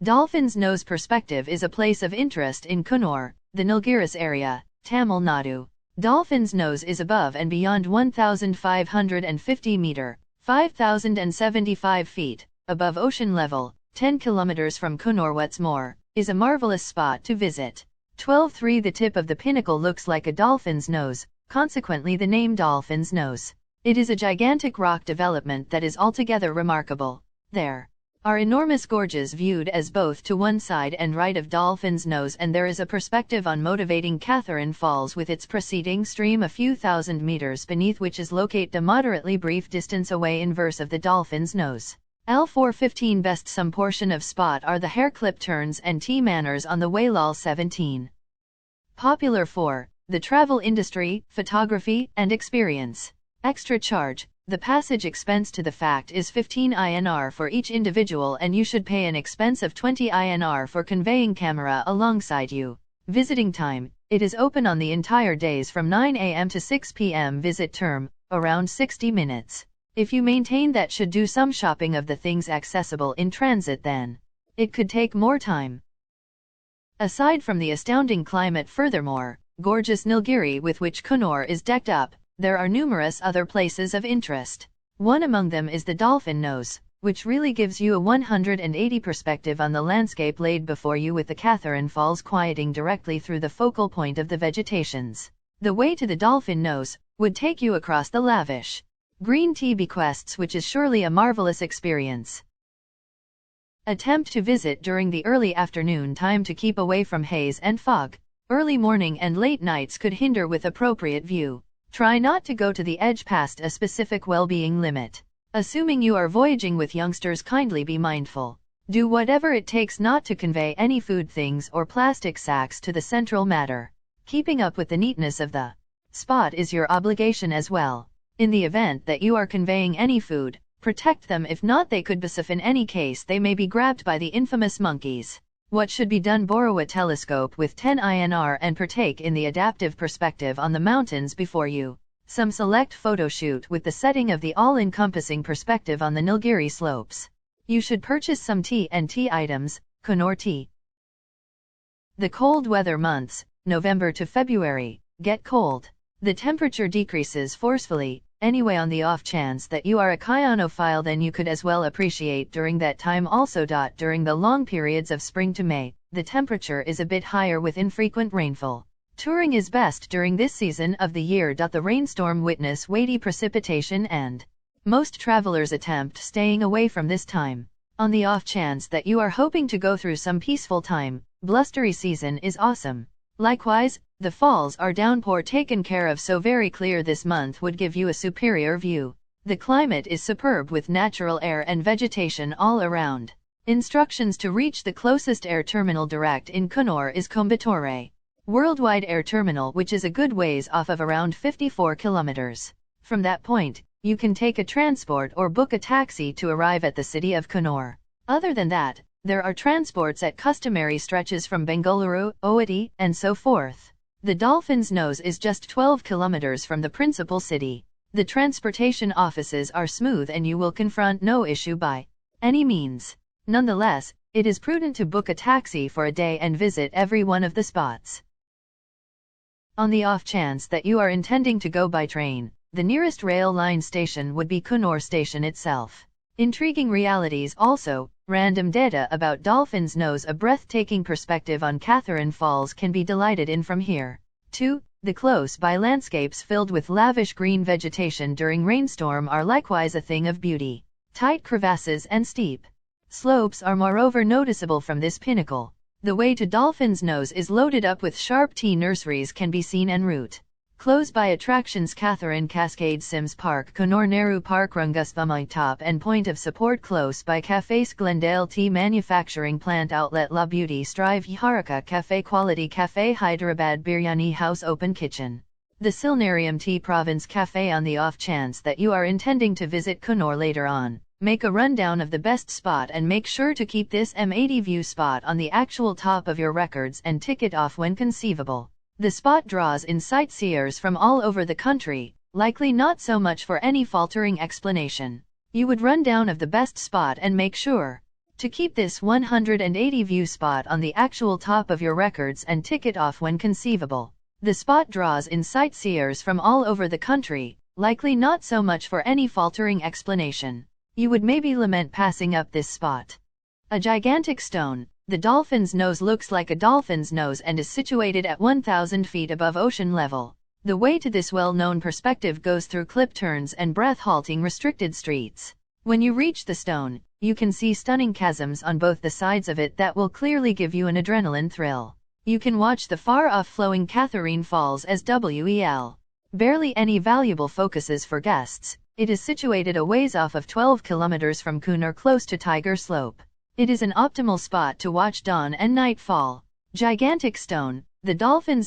Dolphin's Nose Perspective is a place of interest in Coonor, the Nilgiris area, Tamil Nadu. Dolphin's Nose is above and beyond 1,550 meter, 5,075 feet, above ocean level, 10 kilometers from Coonor. What's more, is a marvelous spot to visit. 12.3 The tip of the pinnacle looks like a dolphin's nose, consequently the name Dolphin's Nose. It is a gigantic rock development that is altogether remarkable. There are enormous gorges viewed as both to one side and right of Dolphin's Nose, and there is a perspective on motivating Catherene Falls with its preceding stream a few thousand meters beneath, which is located a moderately brief distance away inverse of the Dolphin's Nose. L415 Best Some portion of spot are the hairclip turns and tea manors on the way. L17 Popular for the travel industry, photography, and experience. Extra charge. The passage expense to the fact is 15 INR for each individual, and you should pay an expense of 20 INR for conveying camera alongside you. Visiting time. It is open on the entire days from 9 a.m. to 6 p.m. Visit term, around 60 minutes. If you maintain that should do some shopping of the things accessible in transit, then it could take more time. Aside from the astounding climate, furthermore, gorgeous Nilgiri with which Coonor is decked up, there are numerous other places of interest. One among them is the Dolphin Nose, which really gives you a 180 perspective on the landscape laid before you, with the Catherene Falls quieting directly through the focal point of the vegetations. The way to the Dolphin Nose would take you across the lavish green tea bequests, which is surely a marvelous experience. Attempt to visit during the early afternoon time to keep away from haze and fog. Early morning and late nights could hinder with appropriate view. Try not to go to the edge past a specific well-being limit. Assuming you are voyaging with youngsters, kindly be mindful. Do whatever it takes not to convey any food things or plastic sacks to the central matter. Keeping up with the neatness of the spot is your obligation as well. In the event that you are conveying any food, protect them. If not, they could be safe. In any case, they may be grabbed by the infamous monkeys. What should be done? Borrow a telescope with 10 INR and partake in the adaptive perspective on the mountains before you. Some select photo shoot with the setting of the all-encompassing perspective on the Nilgiri slopes. You should purchase some tea and tea items. Coonor tea. The cold weather months, November to February, get cold. The temperature decreases forcefully. Anyway, on the off chance that you are a cyanophile, then you could as well appreciate during that time also. During the long periods of spring to May, the temperature is a bit higher with infrequent rainfall. Touring is best during this season of the year. The rainstorm witness weighty precipitation, and most travelers attempt staying away from this time. On the off chance that you are hoping to go through some peaceful time, blustery season is awesome. Likewise, the falls are downpour taken care of, so very clear this month would give you a superior view. The climate is superb with natural air and vegetation all around. Instructions to reach the closest air terminal direct in Coonor is Coimbatore Worldwide Air Terminal, which is a good ways off of around 54 kilometers. From that point, you can take a transport or book a taxi to arrive at the city of Coonor. Other than that, there are transports at customary stretches from Bengaluru, Ooty, and so forth. The Dolphin's Nose is just 12 kilometers from the principal city. The transportation offices are smooth and you will confront no issue by any means. Nonetheless, it is prudent to book a taxi for a day and visit every one of the spots. On the off chance that you are intending to go by train, the nearest rail line station would be Coonor Station itself. Intriguing realities also. Random data about Dolphin's Nose. A breathtaking perspective on Catherene Falls can be delighted in from here. 2. The close-by landscapes filled with lavish green vegetation during rainstorm are likewise a thing of beauty. Tight crevasses and steep slopes are moreover noticeable from this pinnacle. The way to Dolphin's Nose is loaded up with sharp tea nurseries can be seen en route. Close-by attractions: Catherene Cascade, Sims Park, Coonor Nehru Park, Rungusvamai Top and Point of Support. Close by Cafes Glendale Tea Manufacturing Plant Outlet, La Beauty Strive, Haraka Cafe, Quality Cafe, Hyderabad Biryani House, Open Kitchen. The Silnarium Tea Province Cafe. On the off chance that you are intending to visit Coonor later on, make a rundown of the best spot and make sure to keep this M80 view spot on the actual top of your records and tick it off when conceivable. The spot draws in sightseers from all over the country, likely not so much for any faltering explanation. You would run down of the best spot and make sure To keep this 180 view spot on the actual top of your records and tick it off when conceivable. The spot draws in sightseers from all over the country, likely not so much for any faltering explanation. You would maybe lament passing up this spot. A gigantic stone. The Dolphin's Nose looks like a dolphin's nose and is situated at 1,000 feet above ocean level. The way to this well-known perspective goes through clip turns and breath-halting restricted streets. When you reach the stone, you can see stunning chasms on both the sides of it that will clearly give you an adrenaline thrill. You can watch the far-off flowing Catherene Falls as well. Barely any valuable focuses for guests. It is situated a ways off of 12 kilometers from Coonor close to Tiger Slope. It is an optimal spot to watch dawn and nightfall. Gigantic stone. The Dolphin's